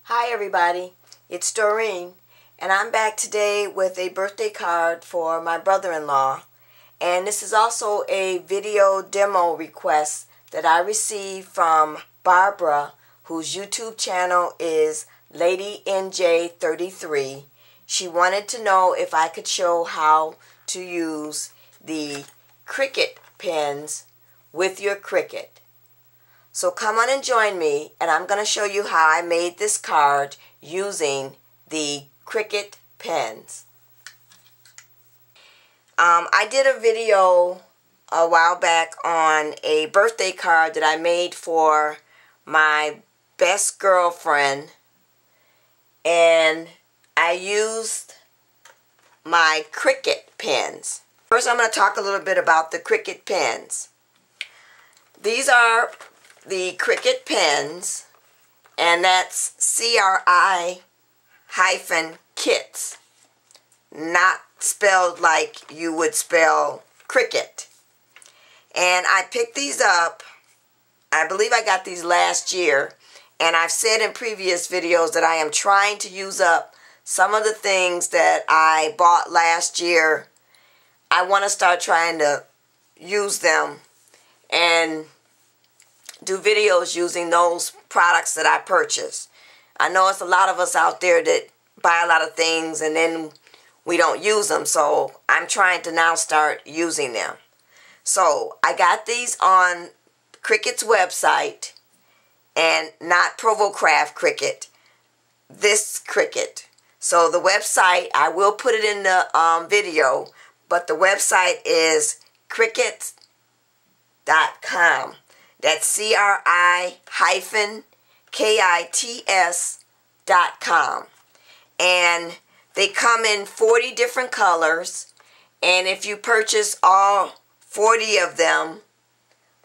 Hi everybody, it's Doreen, and I'm back today with a birthday card for my brother-in-law, and this is also a video demo request that I received from Barbara, whose YouTube channel is LadyNJ33. She wanted to know if I could show how to use the Cricut pens with your Cricut. So come on and join me, and I'm going to show you how I made this card using the Cricut pens. I did a video a while back on a birthday card that I made for my best girlfriend, and I used my Cricut pens. First, I'm going to talk a little bit about the Cricut pens. These are the Cricut pens, and that's Cri-Kits, not spelled like you would spell cricket. And I picked these up, I believe I got these last year, and I've said in previous videos that I am trying to use up some of the things that I bought last year. I want to start trying to use them and do videos using those products that I purchased. I know it's a lot of us out there that buy a lot of things and then we don't use them, so I'm trying to now start using them. So I got these on Cricut's website, and not Provocraft Cricut, this Cricut. So the website, I will put it in the video, but the website is Cricut.com. That's CRI-KITS.com. And they come in 40 different colors. And if you purchase all 40 of them,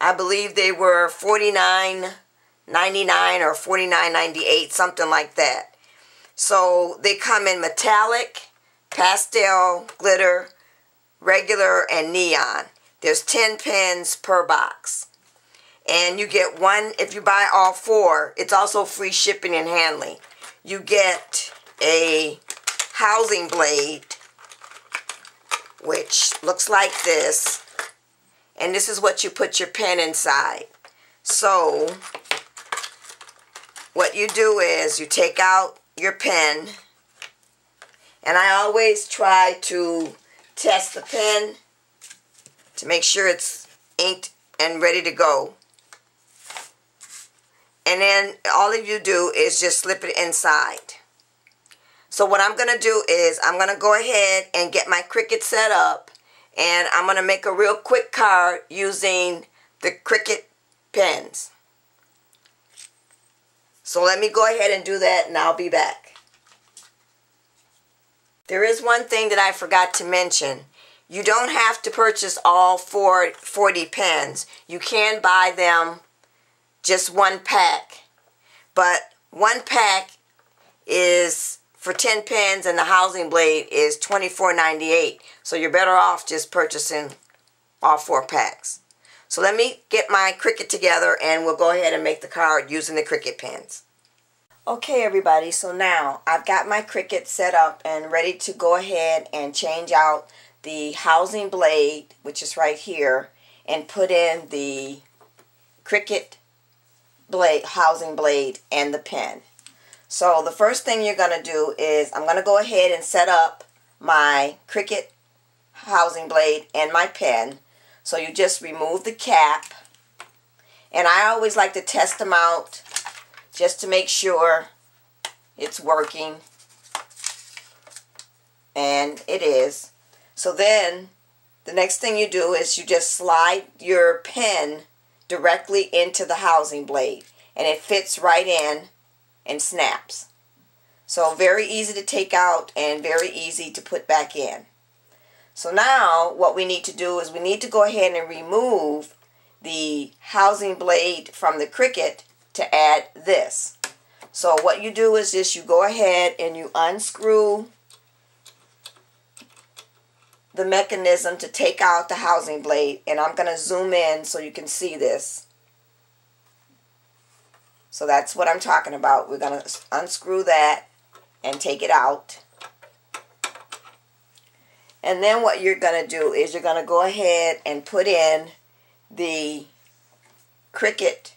I believe they were $49.99 or $49.98, something like that. So they come in metallic, pastel, glitter, regular, and neon. There's 10 pens per box. And you get one, if you buy all 4, it's also free shipping and handling. You get a housing blade, which looks like this. And this is what you put your pen inside. So, what you do is you take out your pen. And I always try to test the pen to make sure it's inked and ready to go. And then all you do is just slip it inside. So what I'm going to do is I'm going to go ahead and get my Cricut set up. And I'm going to make a real quick card using the Cricut pens. So let me go ahead and do that, and I'll be back. There is one thing that I forgot to mention. You don't have to purchase all 40 pens. You can buy them just one pack, but one pack is for 10 pens, and the housing blade is $24.98. So you're better off just purchasing all 4 packs. So let me get my Cricut together, and we'll go ahead and make the card using the Cricut pens. Okay everybody, so now I've got my Cricut set up and ready to go ahead and change out the housing blade, which is right here, and put in the Cricut housing blade and the pen. So the first thing you're going to do is I'm going to go ahead and set up my Cricut housing blade and my pen. So you just remove the cap, and I always like to test them out just to make sure it's working, and it is. So then the next thing you do is you just slide your pen directly into the housing blade, and it fits right in and snaps. So very easy to take out and very easy to put back in. So now what we need to do is we need to go ahead and remove the housing blade from the Cricut to add this. So what you do is this: you go ahead and you unscrew the mechanism to take out the housing blade, and I'm going to zoom in so you can see this. So that's what I'm talking about. We're going to unscrew that and take it out. And then what you're going to do is you're going to go ahead and put in the Cricut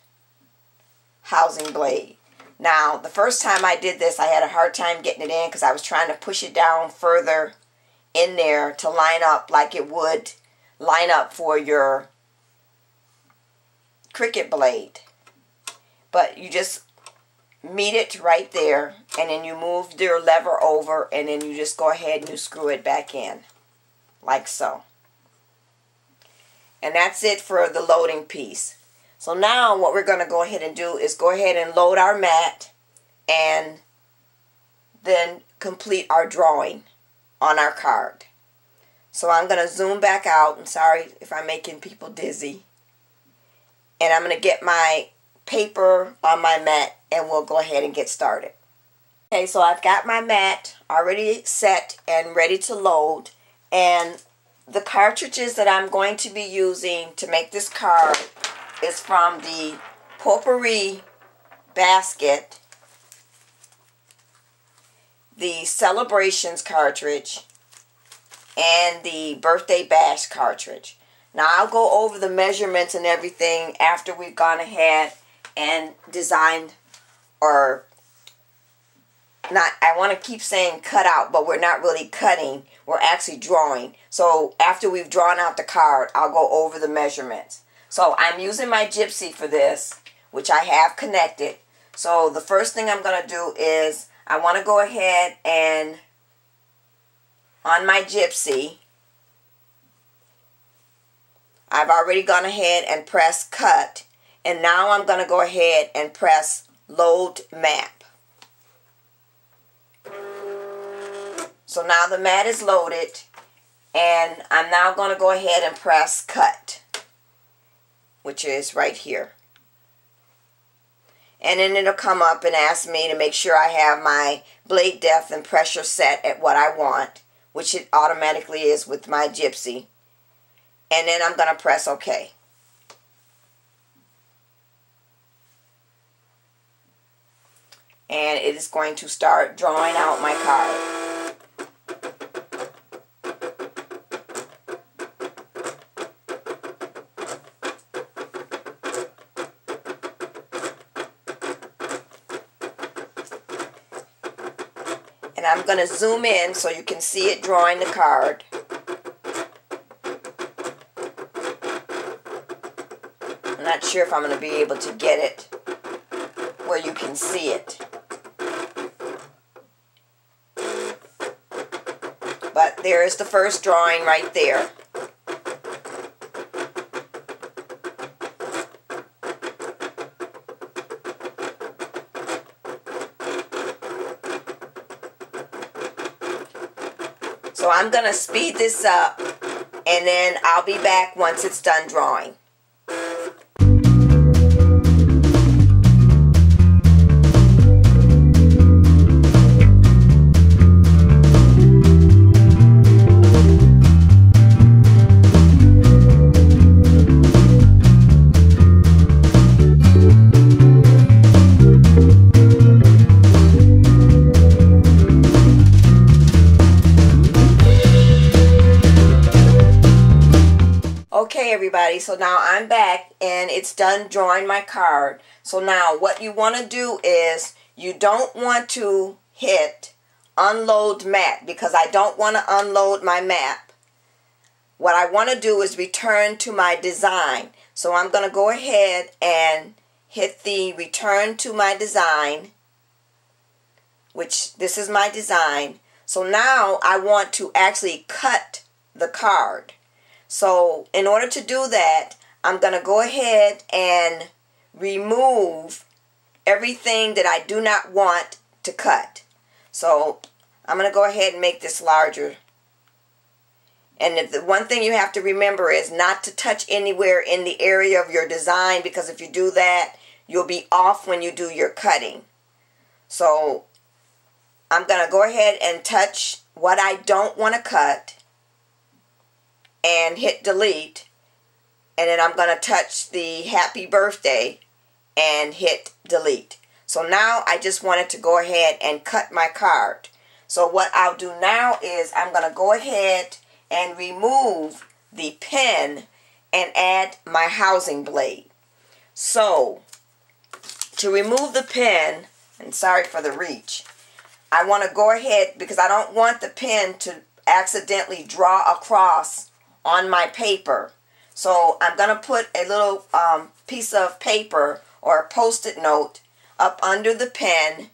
housing blade. Now, the first time I did this, I had a hard time getting it in because I was trying to push it down further in there to line up like it would line up for your Cricut blade. But you just meet it right there, and then you move your lever over, and then you just go ahead and you screw it back in, like so. And that's it for the loading piece. So now what we're going to go ahead and do is go ahead and load our mat and then complete our drawing on our card. So I'm going to zoom back out. I'm sorry if I'm making people dizzy. And I'm going to get my paper on my mat and we'll go ahead and get started. Okay, so I've got my mat already set and ready to load. And the cartridges that I'm going to be using to make this card is from the Potpourri Basket, the Celebrations cartridge, and the Birthday Bash cartridge. Now I'll go over the measurements and everything after we've gone ahead and designed, or not, I want to keep saying cut out, but we're not really cutting, we're actually drawing. So after we've drawn out the card, I'll go over the measurements. So I'm using my Gypsy for this, which I have connected. So the first thing I'm going to do is I want to go ahead and on my Gypsy, I've already gone ahead and pressed cut. And now I'm going to go ahead and press load map. So now the mat is loaded, and I'm now going to go ahead and press cut, which is right here. And then it'll come up and ask me to make sure I have my blade depth and pressure set at what I want, which it automatically is with my Gypsy. And then I'm going to press OK. And it is going to start drawing out my card. And I'm going to zoom in so you can see it drawing the card. I'm not sure if I'm going to be able to get it where you can see it. But there is the first drawing right there. So I'm going to speed this up, and then I'll be back once it's done drawing. Okay everybody, so now I'm back and it's done drawing my card. So now what you want to do is you don't want to hit unload map because I don't want to unload my map. What I want to do is return to my design. So I'm going to go ahead and hit the return to my design, which this is my design. So now I want to actually cut the card. So in order to do that, I'm going to go ahead and remove everything that I do not want to cut. So I'm going to go ahead and make this larger. And the one thing you have to remember is not to touch anywhere in the area of your design, because if you do that, you'll be off when you do your cutting. So I'm going to go ahead and touch what I don't want to cut and hit delete, and then I'm going to touch the happy birthday and hit delete. So now I just wanted to go ahead and cut my card. So what I'll do now is I'm going to go ahead and remove the pen and add my housing blade. So to remove the pen, and sorry for the reach, I want to go ahead because I don't want the pen to accidentally draw across on my paper. So I'm going to put a little piece of paper or a post-it note up under the pen,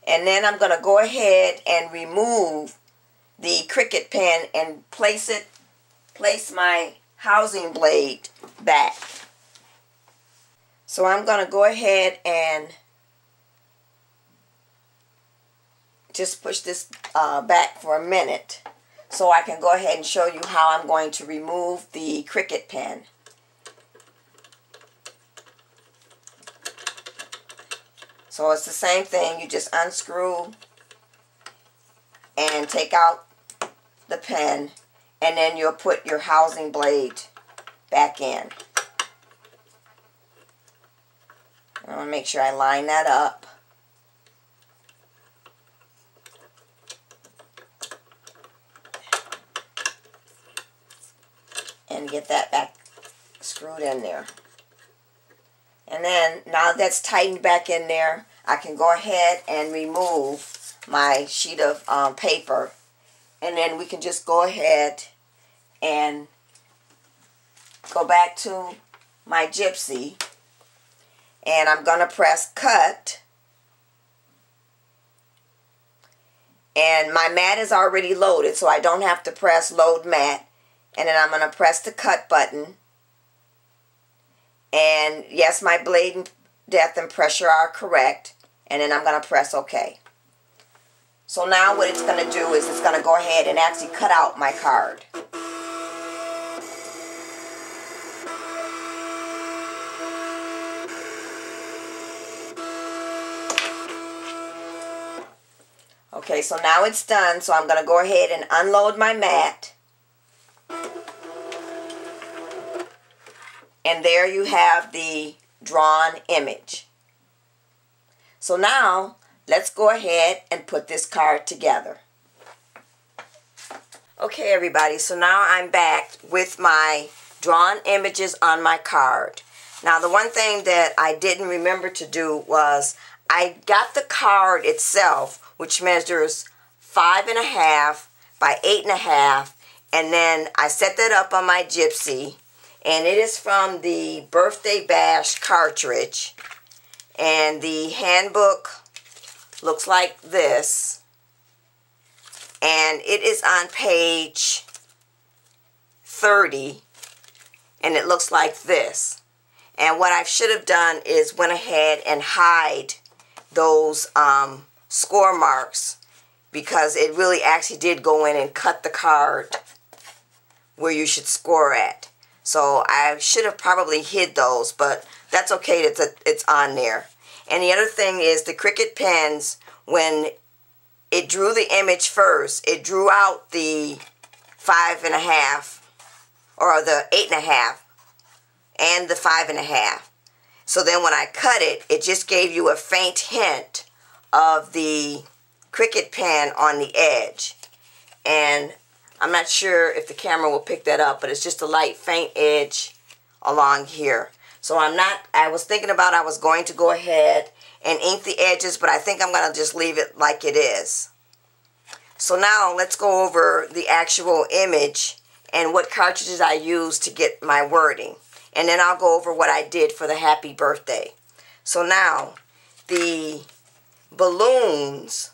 and then I'm going to go ahead and remove the Cricut pen and place my housing blade back. So I'm going to go ahead and just push this back for a minute so I can go ahead and show you how I'm going to remove the Cricut pen. So it's the same thing. You just unscrew and take out the pen, and then you'll put your housing blade back in. I want to make sure I line that up. And get that back screwed in there. And then, now that's tightened back in there, I can go ahead and remove my sheet of paper. And then we can just go ahead and go back to my gypsy. And I'm going to press cut. And my mat is already loaded, so I don't have to press load mat. And then I'm going to press the cut button. And yes, my blade depth and pressure are correct. And then I'm going to press OK. So now what it's going to do is it's going to go ahead and actually cut out my card. Okay, so now it's done. So I'm going to go ahead and unload my mat. And there you have the drawn image. So now, let's go ahead and put this card together. Okay, everybody, so now I'm back with my drawn images on my card. Now, the one thing that I didn't remember to do was I got the card itself, which measures 5.5 by 8.5, and then I set that up on my gypsy. And it is from the Birthday Bash cartridge. And the handbook looks like this. And it is on page 30. And it looks like this. And what I should have done is went ahead and hide those score marks, because it really actually did go in and cut the card where you should score at. So I should have probably hid those, but that's okay, it's on there. And the other thing is the Cricut pens, when it drew the image first, it drew out the 5.5, or the 8.5, and the 5.5. So then when I cut it, it just gave you a faint hint of the Cricut pen on the edge. And I'm not sure if the camera will pick that up, but it's just a light faint edge along here. So I was thinking about I was going to go ahead and ink the edges, but I think I'm going to just leave it like it is. So now let's go over the actual image and what cartridges I used to get my wording. And then I'll go over what I did for the happy birthday. So now, the balloons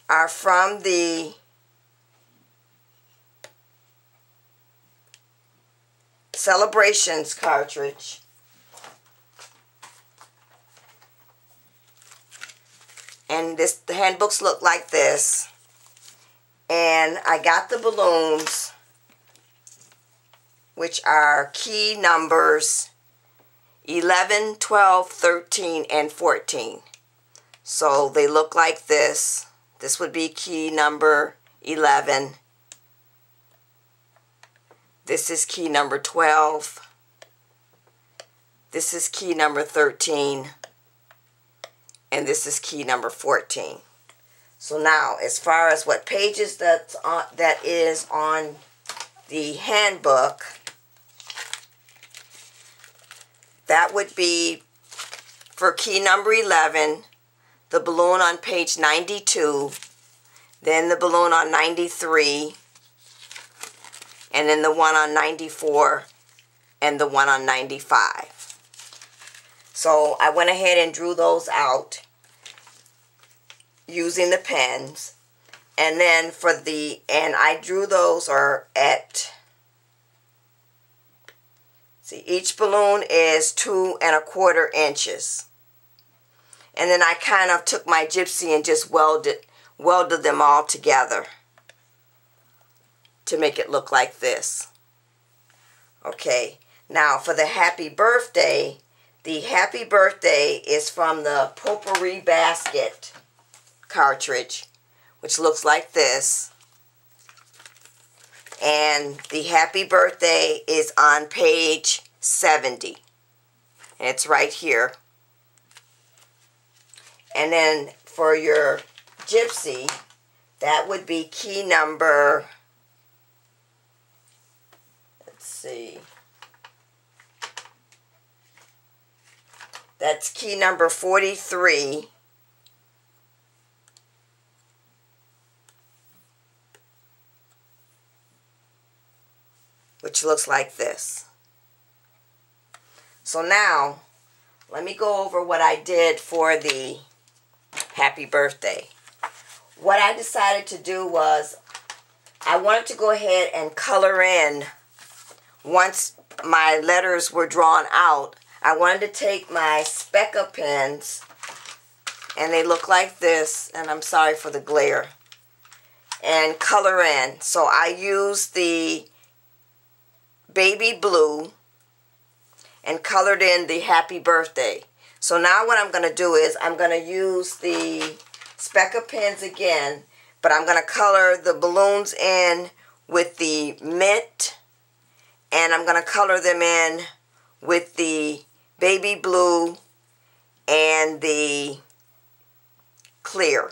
are from the Celebrations cartridge. And the handbooks look like this. And I got the balloons, which are key numbers 11, 12, 13, and 14. So they look like this. This would be key number 11. This is key number 12. This this is key number 13, and this is key number 14. So now, as far as what pages that is on the handbook, that would be for key number 11, the balloon on page 92, then the balloon on 93, and then the one on 94, and the one on 95. So I went ahead and drew those out using the pens. And then and I drew those see, each balloon is 2 1/4 inches. And then I kind of took my gypsy and just welded them all together to make it look like this. Okay, now for the happy birthday is from the Potpourri Basket cartridge, which looks like this. And the happy birthday is on page 70. And it's right here. And then for your gypsy, that would be key number, let's see, that's key number 43. Which looks like this. So now, let me go over what I did for the happy birthday. What I decided to do was, I wanted to go ahead and color in, once my letters were drawn out, I wanted to take my Specka pens, and they look like this, and I'm sorry for the glare, and color in. So I used the baby blue and colored in the happy birthday. So now what I'm going to do is I'm going to use the Specka pens again, but I'm going to color the balloons in with the mint, and I'm going to color them in with the baby blue and the clear.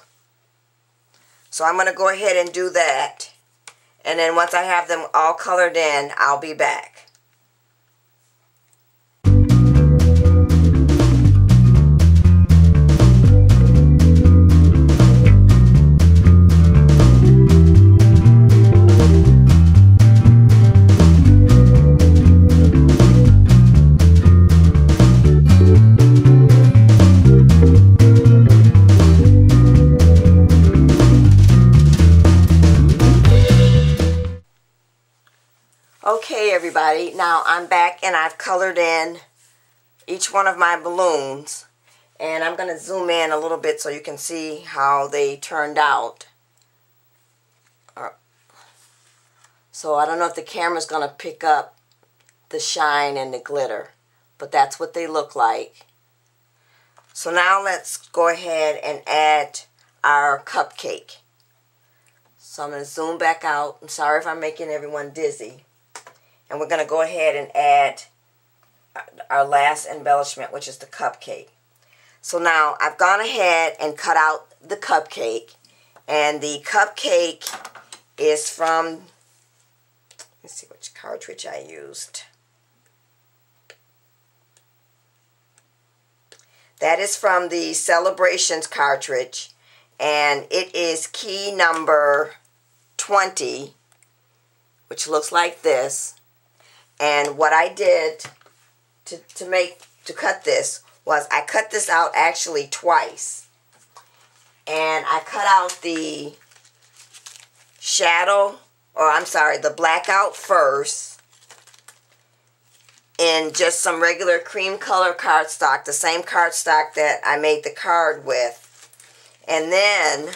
So I'm going to go ahead and do that, and then once I have them all colored in, I'll be back. Okay everybody, now I'm back and I've colored in each one of my balloons, and I'm going to zoom in a little bit so you can see how they turned out. So I don't know if the camera's going to pick up the shine and the glitter, but that's what they look like. So now let's go ahead and add our cupcake. So I'm going to zoom back out. I'm sorry if I'm making everyone dizzy. And we're going to go ahead and add our last embellishment, which is the cupcake. So now I've gone ahead and cut out the cupcake. And the cupcake is from, let's see which cartridge I used. That is from the Celebrations cartridge. And it is key number 20, which looks like this. And what I did to cut this was I cut this out actually twice. And I cut out the shadow, or I'm sorry, the blackout first in just some regular cream color cardstock, the same cardstock that I made the card with. And then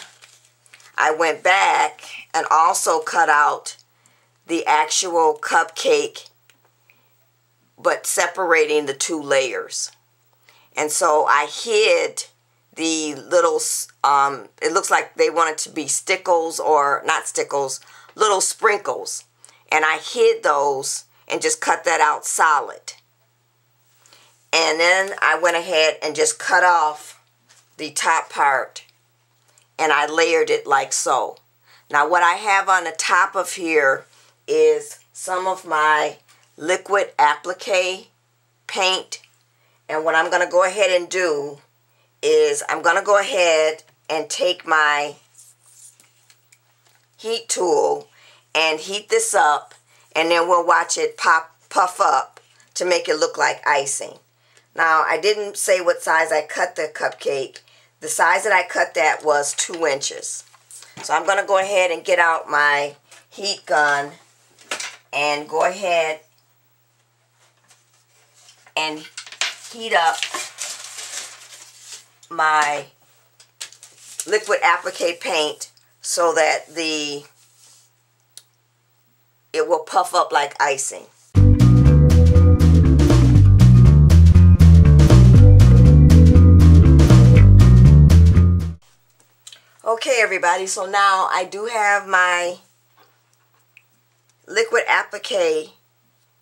I went back and also cut out the actual cupcake, but separating the two layers. And so I hid the little, it looks like they wanted to be stickles, or not stickles, little sprinkles. And I hid those and just cut that out solid. And then I went ahead and just cut off the top part, and I layered it like so. Now what I have on the top of here is some of my liquid applique paint. And what I'm going to go ahead and do is I'm going to go ahead and take my heat tool and heat this up, and then we'll watch it puff up to make it look like icing. Now I didn't say what size I cut the cupcake. The size that I cut that was 2 inches. So I'm going to go ahead and get out my heat gun and go ahead and heat up my liquid applique paint so that it will puff up like icing. Okay everybody, so now I do have my liquid applique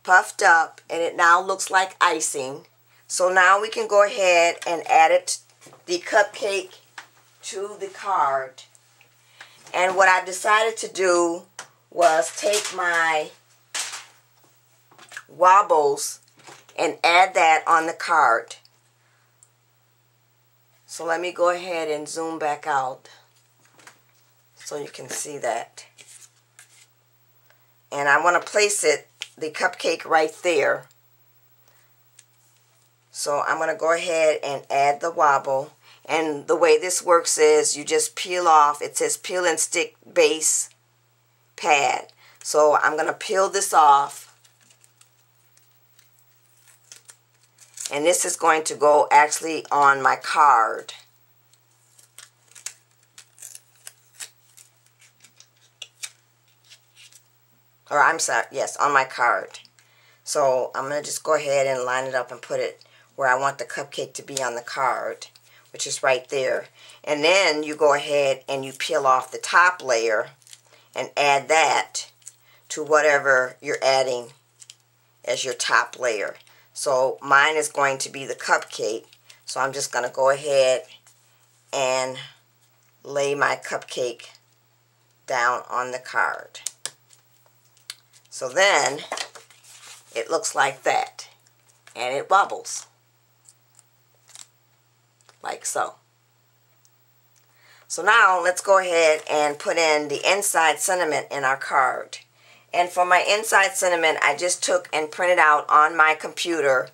puffed up, and it now looks like icing. So now we can go ahead and add the cupcake to the card. And what I decided to do was take my wobbles and add that on the card. So let me go ahead and zoom back out so you can see that. And I want to place the cupcake right there. So I'm going to go ahead and add the wobble. And the way this works is you just peel off. It says peel and stick base pad. So I'm going to peel this off. And this is going to go actually on my card. Or I'm sorry, yes, on my card. So I'm going to just go ahead and line it up and put it where I want the cupcake to be on the card, which is right there. And then you go ahead and you peel off the top layer and add that to whatever you're adding as your top layer. So mine is going to be the cupcake. So I'm just going to go ahead and lay my cupcake down on the card. So then it looks like that, and it bubbles like so. So now let's go ahead and put in the inside sentiment in our card. And for my inside sentiment, I just took and printed out on my computer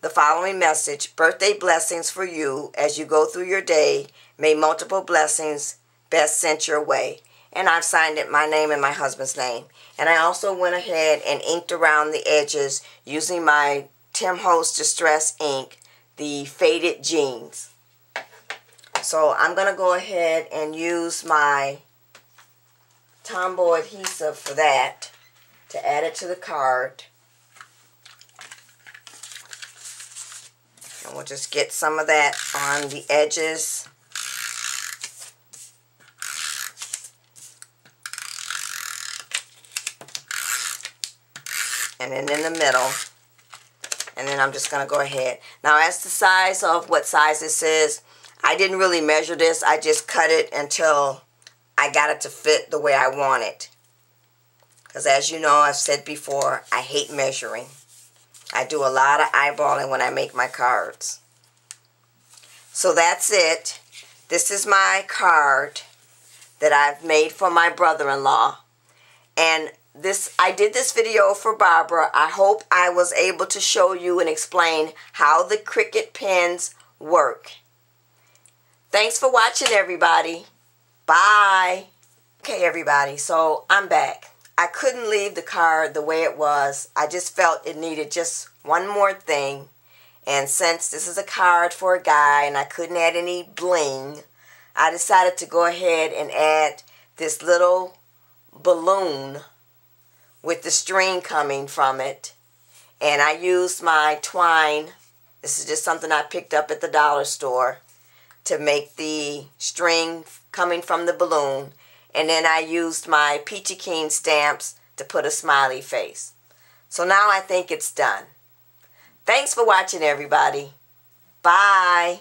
the following message: birthday blessings for you as you go through your day. May multiple blessings best sent your way. And I've signed it my name and my husband's name. And I also went ahead and inked around the edges using my Tim Holtz Distress ink, the Faded Jeans. So I'm going to go ahead and use my Tombow adhesive for that to add it to the card. And we'll just get some of that on the edges. And then in the middle. And then I'm just going to go ahead. Now as the size of what size this is, I didn't really measure this. I just cut it until I got it to fit the way I want it. Because as you know, I've said before, I hate measuring. I do a lot of eyeballing when I make my cards. So that's it. This is my card that I've made for my brother-in-law. And I did this video for Barbara. I hope I was able to show you and explain how the Cricut pens work. Thanks for watching, everybody. Bye. Okay, everybody, so I'm back. I couldn't leave the card the way it was. I just felt it needed just one more thing. And since this is a card for a guy and I couldn't add any bling, I decided to go ahead and add this little balloon with the string coming from it. And I used my twine. This is just something I picked up at the dollar store to make the string coming from the balloon. And then I used my Peachy Keen stamps to put a smiley face. So now I think it's done. Thanks for watching, everybody. Bye.